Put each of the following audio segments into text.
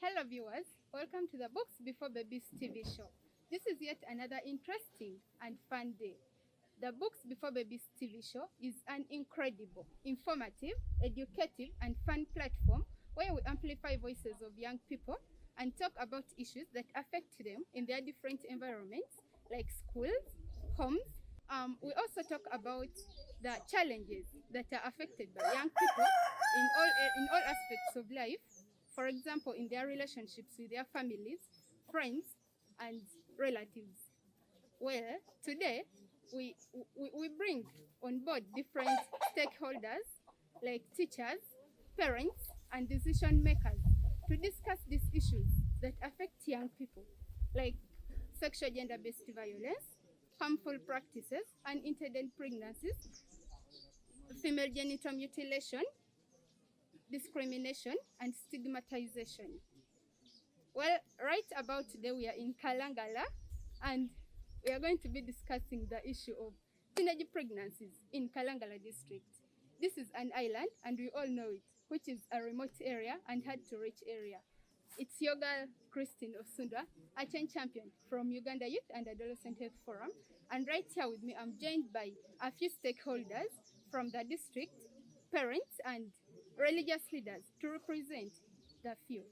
Hello viewers, welcome to the BookB4Babies TV show. This is yet another interesting and fun day. The BookB4Babies TV show is an incredible, informative, educative and fun platform where we amplify voices of young people and talk about issues that affect them in their different environments like schools, homes. We also talk about the challenges that are affected by young people in all aspects of life. For example, in their relationships with their families, friends, and relatives. Well, today we bring on board different stakeholders like teachers, parents, and decision makers to discuss these issues that affect young people, like sexual gender-based violence, harmful practices, unintended pregnancies, female genital mutilation, discrimination, and stigmatization. Well, right about today we are in Kalangala and we are going to be discussing the issue of teenage pregnancies in Kalangala district. This is an island and we all know it, which is a remote area and hard to reach area. It's your girl, Christine Osundwa, a chain champion from Uganda Youth and Adolescent Health Forum. And right here with me, I'm joined by a few stakeholders from the district, parents, and religious leaders to represent the few.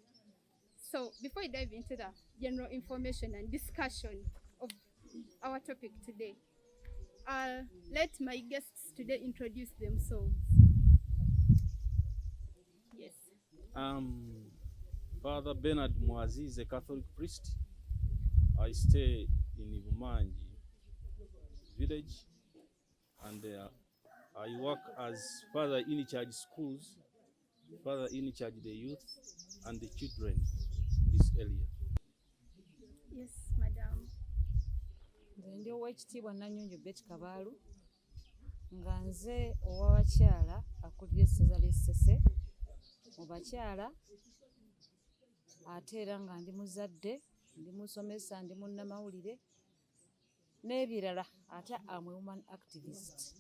So before we dive into the general information and discussion of our topic today, I'll let my guests today introduce themselves. Yes. Father Bernard Mwazi is a Catholic priest. I stay in Ibumanji village and I work as father in charge schools, father in charge the youth and the children in this area. Yes, madam. Ndi owekitiibwa Nanyonjo Betty Kabaalu nga nze ow'abakyala akulira essaza ly'Essese mu bakyala ate era nga ndi muzadde, ndi musomesa, ndi munnamawulire n'ebirala ate am a woman activist.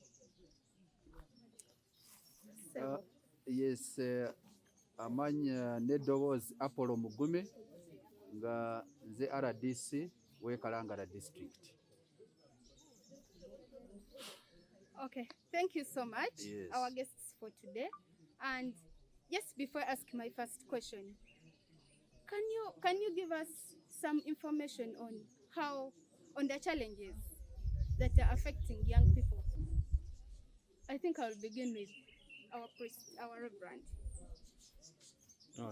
Yes, amanya n'eddoboozi Apollo Mugume nga nze RDC w'e Kalangala district. Okay, thank you so much, Yes. our guests for today. And just before I ask my first question, can you give us some information on the challenges that are affecting young people? I think I'll begin with our priest, our reverend.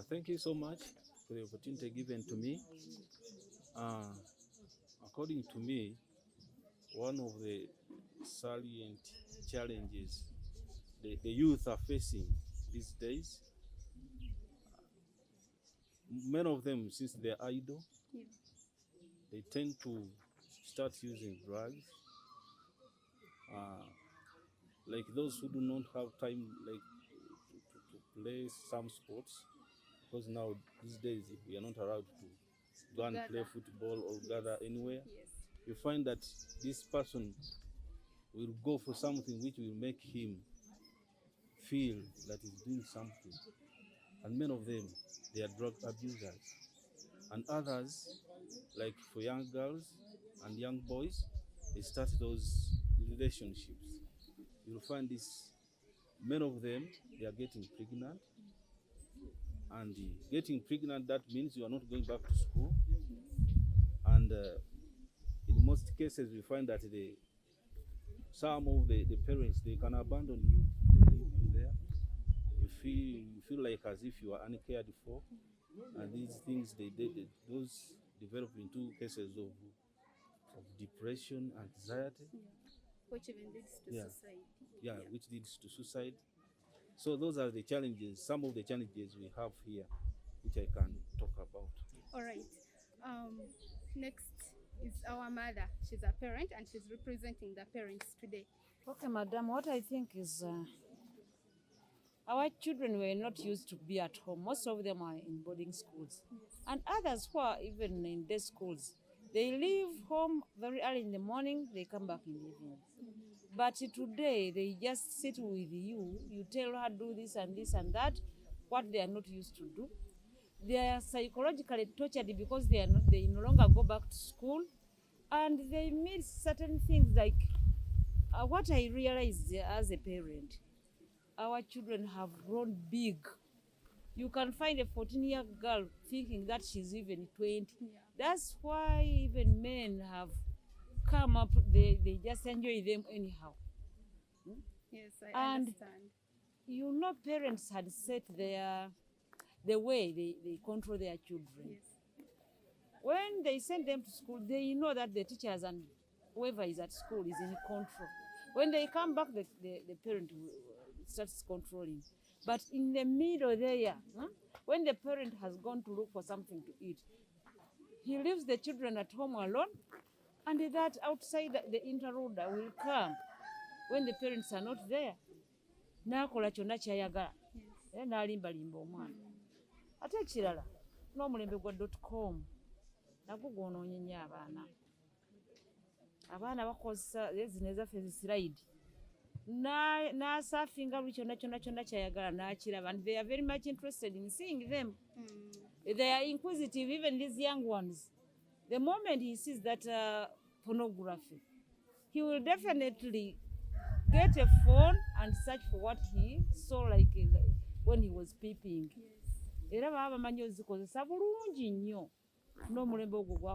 Thank you so much for the opportunity given to me. According to me, one of the salient challenges the youth are facing these days, many of them, since they're idle, Yeah. they tend to start using drugs. Like those who do not have time like to play some sports, because now these days we are not allowed to go and play football or gather anywhere. Yes. You find that this person will go for something which will make him feel that he's doing something. And many of them, they are drug abusers. And others, like for young girls and young boys, they start those relationships. You'll find this, many of them, they are getting pregnant. And getting pregnant, that means you are not going back to school. And in most cases, we find that some of the parents, they can abandon you, they leave you there. You feel like as if you are uncared for. And these things, those develop into cases of depression, anxiety. Yeah. Which even leads to suicide. Yeah, which leads to suicide. So those are the challenges, some of the challenges we have here, which I can talk about. All right. Next is our mother. She's a parent and she's representing the parents today. Okay, madam, what I think is our children were not used to be at home. Most of them are in boarding schools. Yes. And others who are even in day schools, they leave home very early in the morning, they come back in the evening. But today, they just sit with you, you tell her do this and this and that, what they are not used to do. they are psychologically tortured because they no longer go back to school, and they meet certain things like what I realized as a parent, our children have grown big. You can find a 14-year girl thinking that she's even 20. Yeah. That's why even men have come up, they just enjoy them anyhow. Yes, I And understand. Parents had set the way they control their children. Yes. When they send them to school, they know that the teachers and whoever is at school is in control. When they come back, the parent starts controlling. But in the middle there, when the parent has gone to look for something to eat, he leaves the children at home alone, and that outside the interruder will come when the parents are not there. Nakola kyonna kyayagala. N'alimbalimba omwana. Ate ekirala, n'omulembe gwa .com nagwo gwonoonye nnyo abaana. Abaana bakozesa zino ezaffe zisirayidi. N'asaafinga buli kyonna kyayagala n'akiraba. And they are very much interested in seeing them. They are inquisitive, even these young ones. The moment he sees that pornography, he will definitely get a phone and search for what he saw like when he was peeping. Era baba bamanyi ozikozesa bulungi nnyo. N'omulembe ogwo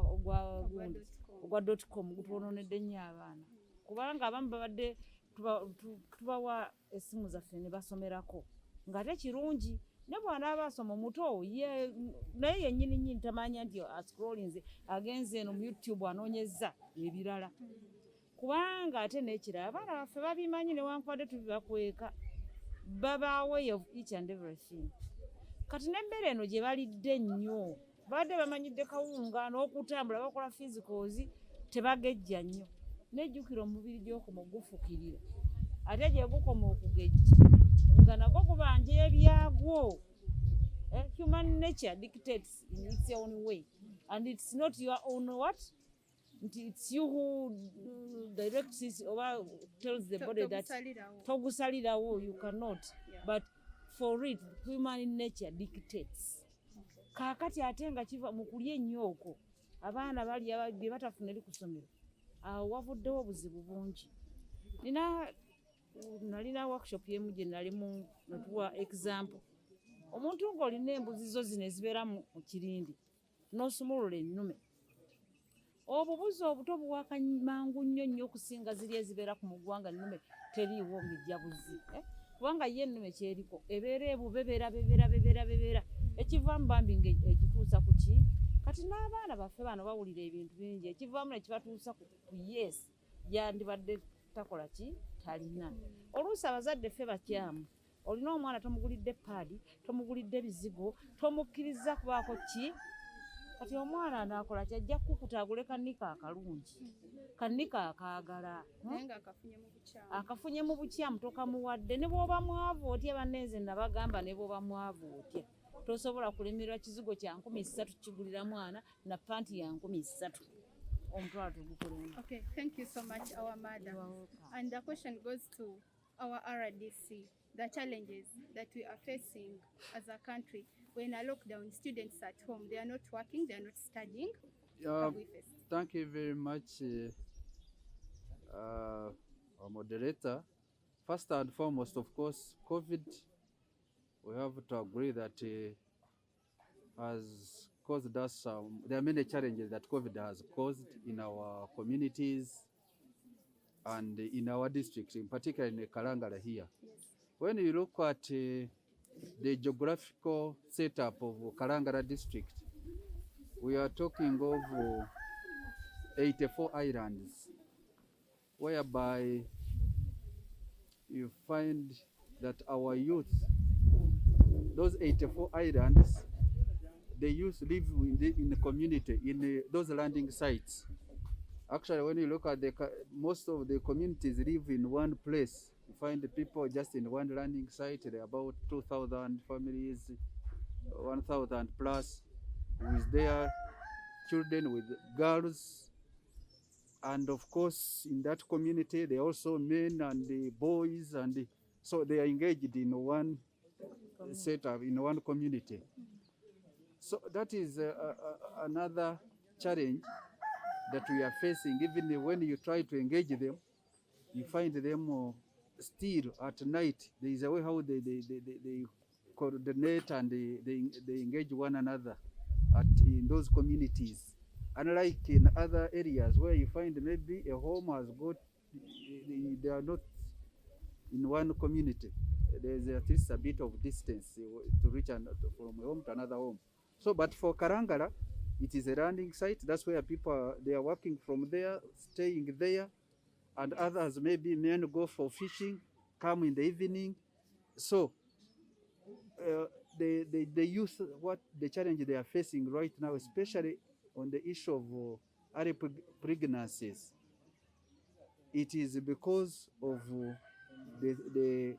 ogwa .com gutwonoonedde nnyo abaana. Kubanga abamu babadde tubawa essimu zaffe ne basomerako. Ng'ate kirungi. Ne bw'anaaba asoma omuto naye yennyini tamanya nti ascrollinze agenze eno mu YouTube anoonyezza ebirala. Kubanga ate n'ekirala abaana baffe babimanyi newankubadde tubibakweka. Baba aware of each and everything. Kati n'emmere eno gye balidde nnyo. Badde bamanyidde kawunga n'okutambula bakola physicals tebagejja nnyo. Nejjukira omubiri gy'okoma gufukirira. Ate gye gukoma okugejja nga nagwo gubanja ebyagwo. Human nature dictates in its own way, and it's not your own what? It's you who directs it or tells the body that togusalirawo you cannot. But for it, human nature dictates. Kakati ate nga kiva mu kulya ennyo okwo abaana balya bye batafuna eri ku ssomero. Awo wavuddewo obuzibu bungi. Nalina workshop yemu gye nalimu natuwa example. Omuntu ng'olina embuzi zo zino ezibeera mu kirindi n'osumulula ennume. Obubuzi obuto buwaka mangu nnyo okusinga ziri ezibeera ku muggwanga ennume teriiwo ng'ejja buzi. Kubanga ye ennume kyeriko ebeera ebubebeera ekivaamu bambi ng'egituusa ku ki. Kati n'abaana baffe bano bawulira ebintu bingi ekivaamu ne kibatuusa ku yes yandibadde takola ki talina. Oluusi abazadde ffe bakyamu. Olina omwana tomugulidde paadi, tomugulidde bizigo, tomukkiriza kubaako ki. Kati omwana anaakola kyajja kukuta agule kannika akalungi. Kannika akaagala. Akafunye mu bukyamu tokamuwadde. Ne bw'oba mwavu otya banneeze nabagamba ne bw'oba mwavu otya. Tosobola kulemerwa kizigo kya 300 kigulira mwana na panti ya 300. Okay, thank you so much, our madam. And the question goes to our RDC, the challenges that we are facing as a country when a lockdown, students at home, they are not working, they are not studying. Thank you very much, our moderator. First and foremost, of course, COVID, we have to agree that has caused us there are many challenges that COVID has caused in our communities and in our district, in particular in Kalangala here. When you look at the geographical setup of Kalangala district, we are talking of 84 islands, whereby you find that our youth, those 84 islands, they used to live in the community, in those landing sites. Actually, when you look at most of the communities live in one place. You find the people just in one landing site. There are about 2,000 families, 1,000 plus, with their children, with girls. And of course, in that community, there are also men and the boys, and so they are engaged in one setup, in one community. So that is another challenge that we are facing. Even when you try to engage them, you find them still at night. There is a way how they coordinate and they engage one another in those communities. Unlike in other areas where you find maybe a home has got, they are not in one community. There's at least a bit of distance to reach from a home to another home. So, but for Kalangala, it is a landing site. That's where people they are working from there, staying there, and others maybe men go for fishing, come in the evening. So the youth, what the challenge they are facing right now, especially on the issue of early pregnancies, it is because of the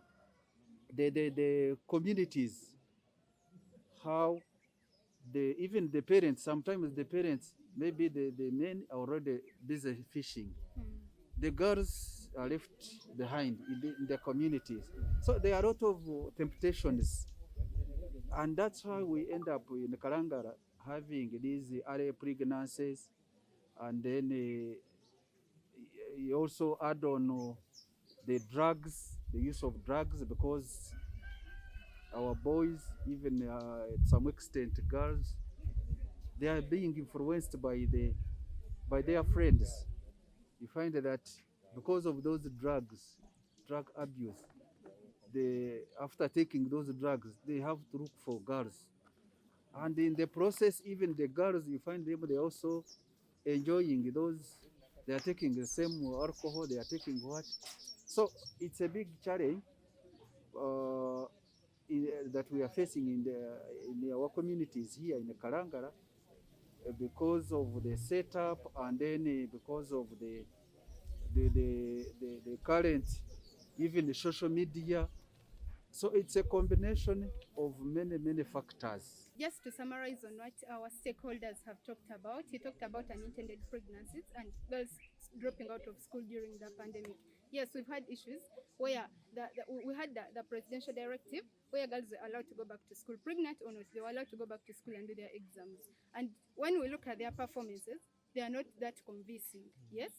communities, how even the parents, sometimes the parents, maybe the men are already busy fishing. The girls are left behind in the communities. So there are a lot of temptations. And that's why we end up in Kalangala having these early pregnancies. And then you also add on the drugs, the use of drugs, because our boys, even at some extent girls, they are being influenced by their friends. You find that because of those drug abuse, after taking those drugs, they have to look for girls. And in the process, even the girls, you find them, they also enjoying those, they are taking the same alcohol, they are taking what? So it's a big challenge that we are facing in our communities here in Kalangala, because of the setup, and then because of the current, even the social media. So it's a combination of many factors. Just to summarize on what our stakeholders have talked about, he talked about unintended pregnancies and girls dropping out of school during the pandemic. Yes, we've had issues where we had the presidential directive where girls were allowed to go back to school, pregnant or not, they were allowed to go back to school and do their exams. And when we look at their performances, they are not that convincing. Yes,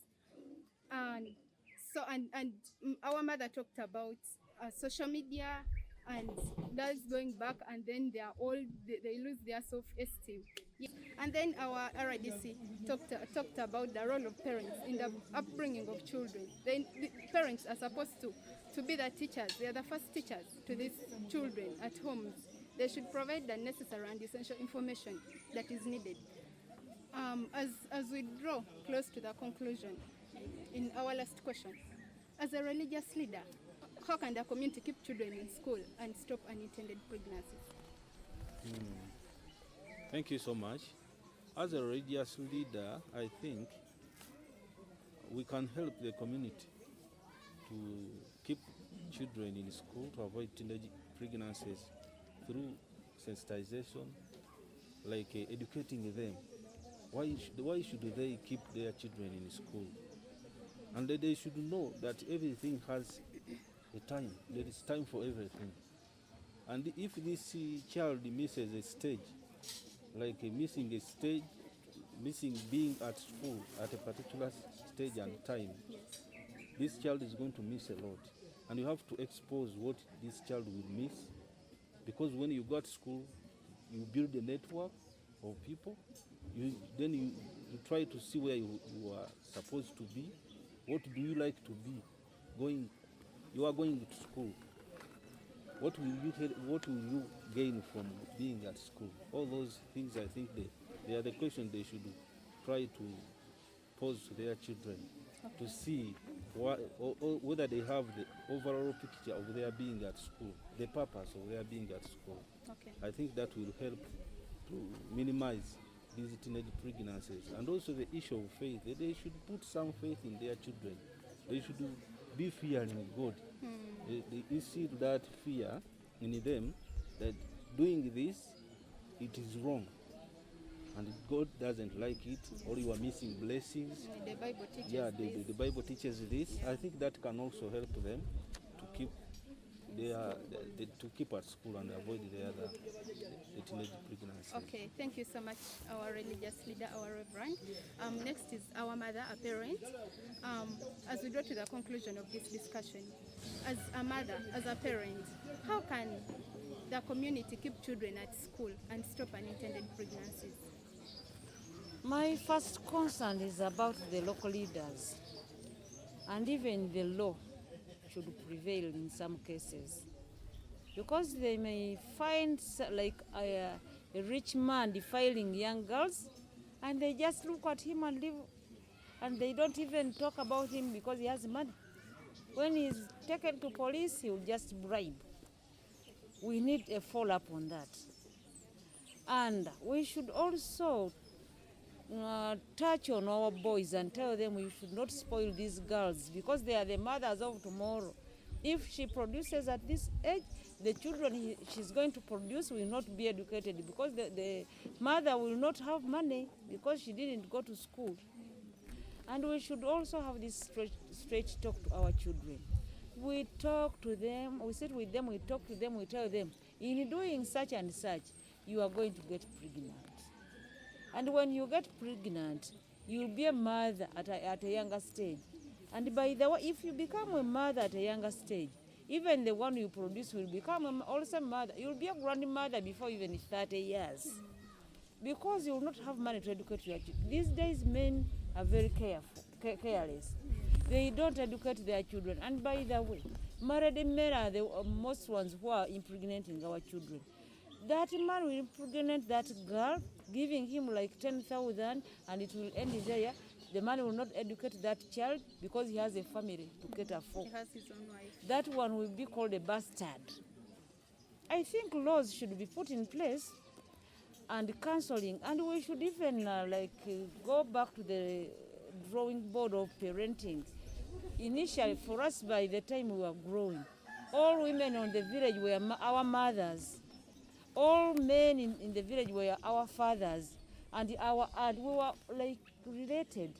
and so our mother talked about social media and girls going back, and then they lose their self-esteem. Yeah. And then our RDC talked about the role of parents in the upbringing of children. The parents are supposed to be the teachers. They are the first teachers to these children at homes. They should provide the necessary and essential information that is needed. As we draw close to the conclusion, in our last question, as a religious leader, how can the community keep children in school and stop unintended pregnancies? Thank you so much. As a religious leader, I think we can help the community to keep children in school, to avoid teenage pregnancies through sensitization, like educating them. Why should they keep their children in school? And they should know that everything has a time. There is time for everything. And if this child misses a stage, like missing a stage, missing being at school at a particular stage and time, this child is going to miss a lot. And you have to expose what this child will miss, because when you go to school, you build a network of people. Then you try to see where you are supposed to be. What do you like to be? You are going to school. What will you gain from being at school? All those things, I think they are the questions they should try to pose to their children, to see whether they have the overall picture of their being at school, the purpose of their being at school. Okay. I think that will help to minimize these teenage pregnancies. And also the issue of faith. They should put some faith in their children. They should be fearing God. They instill that fear in them, that doing this, it is wrong. And God doesn't like it, or you are missing blessings. The Bible teaches this. The Bible teaches this. I think that can also help them to keep to keep at school and avoid the teenage pregnancy. Okay, thank you so much, our religious leader, our reverend. Next is our mother, a parent. As we draw to the conclusion of this discussion, as a mother, as a parent, how can the community keep children at school and stop unintended pregnancies? My first concern is about the local leaders, and even the law should prevail in some cases, because they may find like a rich man defiling young girls, and they just look at him and leave, and they don't even talk about him because he has money. When he's taken to police, he will just bribe. We need a follow-up on that. And we should also touch on our boys and tell them we should not spoil these girls, because they are the mothers of tomorrow. If she produces at this age, the children she's going to produce will not be educated, because the mother will not have money because she didn't go to school. And we should also have this straight talk to our children. We talk to them, we sit with them, we talk to them, we tell them, in doing such and such, you are going to get pregnant. And when you get pregnant, you'll be a mother at a younger stage. And by the way, if you become a mother at a younger stage, even the one you produce will become also a mother. You'll be a grandmother before even 30 years. Because you will not have money to educate your children. These days, men are very careless. They don't educate their children. And by the way, married men are the most ones who are impregnating our children. That man will impregnate that girl, giving him like 10,000, and it will end there. The man will not educate that child because he has a family to cater for. He has his own wife. That one will be called a bastard. I think laws should be put in place and counseling, and we should even go back to the drawing board of parenting. Initially, for us, by the time we were growing, all women on the village were our mothers. All men in the village were our fathers, and we were like related.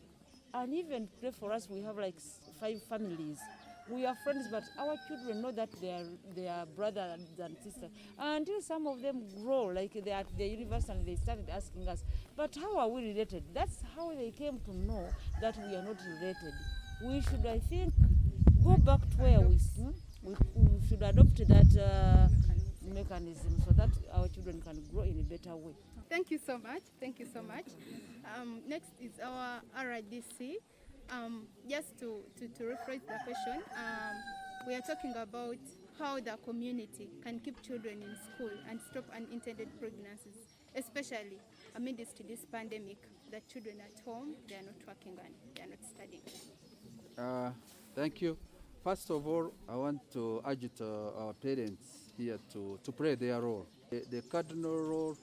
And even today for us, we have like 5 families. We are friends, but our children know that they are brothers and sisters. Until some of them grow, like they are at the university, and they started asking us, but how are we related? That's how they came to know that we are not related. We should, I think, go back to where we should adopt that mechanism so that our children can grow in a better way. Thank you so much. Thank you so much. Next is our RIDC. Just to rephrase the question, we are talking about how the community can keep children in school and stop unintended pregnancies, especially amidst this pandemic. The children at home, they are not working and they are not studying. Thank you. First of all, I want to urge our parents here to play their role. The cardinal role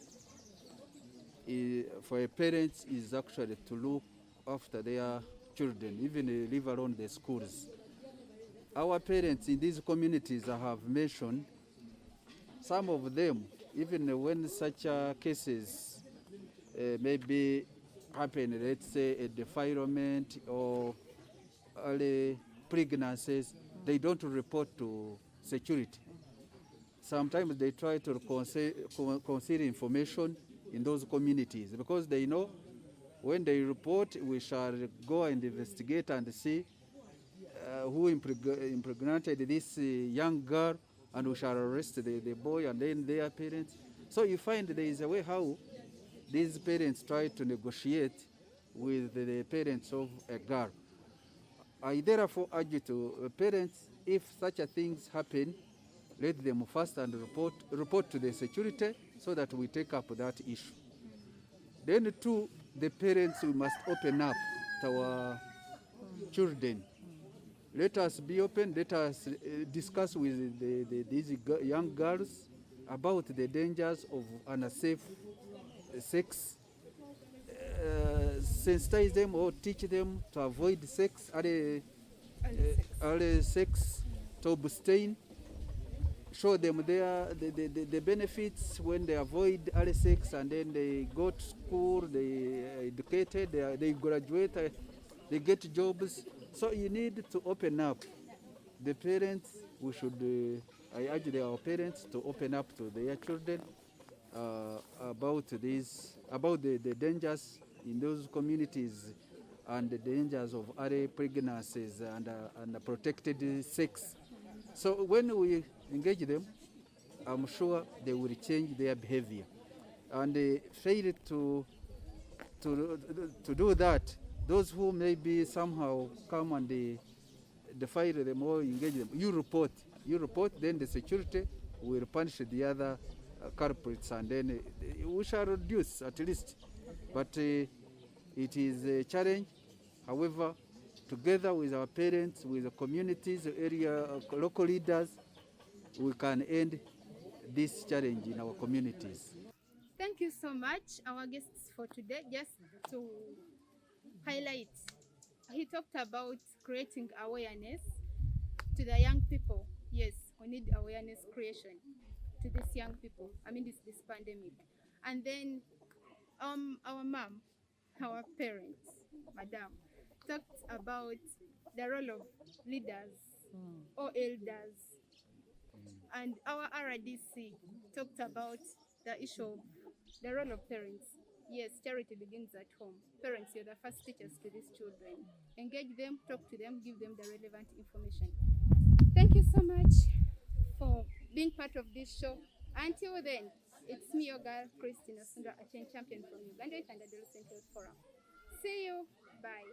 for a parent is actually to look after their children, even leave alone the schools. Our parents in these communities I have mentioned, some of them, even when such cases maybe happen, let's say a defilement or early pregnancies, they don't report to security. Sometimes they try to conceal information in those communities because they know when they report, we shall go and investigate and see who impregnated this young girl, and we shall arrest the boy and then their parents. So you find there is a way how these parents try to negotiate with the parents of a girl. I therefore urge to parents, if such a things happen, let them first and report to the security so that we take up that issue. Then too, the parents, we must open up to our children. Let us be open, let us discuss with these young girls about the dangers of unsafe sex, sensitize them or teach them to avoid sex, early sex, to abstain, show them the benefits when they avoid early sex, and then they go to school, they are educated, they graduate, they get jobs. So you need to open up. The parents, we should I urge our parents to open up to their children about the dangers in those communities and the dangers of early pregnancies and protected sex. So when we engage them, I'm sure they will change their behavior. And fail to do that, those who maybe somehow come and they file them or engage them, you report, then the security will punish the other culprits, and then we shall reduce at least. But it is a challenge. However, together with our parents, with the communities, area, local leaders, we can end this challenge in our communities. Thank you so much, our guests for today. Just to highlight, he talked about creating awareness to the young people. Yes, we need awareness creation to these young people. I mean, this pandemic. And then our mom, our parents, madam, talked about the role of leaders or elders. And our RDC talked about the issue of the role of parents. Yes, charity begins at home. Parents, you're the first teachers to these children. Engage them, talk to them, give them the relevant information. Thank you so much for being part of this show. Until then, it's me, your girl, Christine Osundwa, a champion from Uganda and the Adolescent Health Forum. See you. Bye.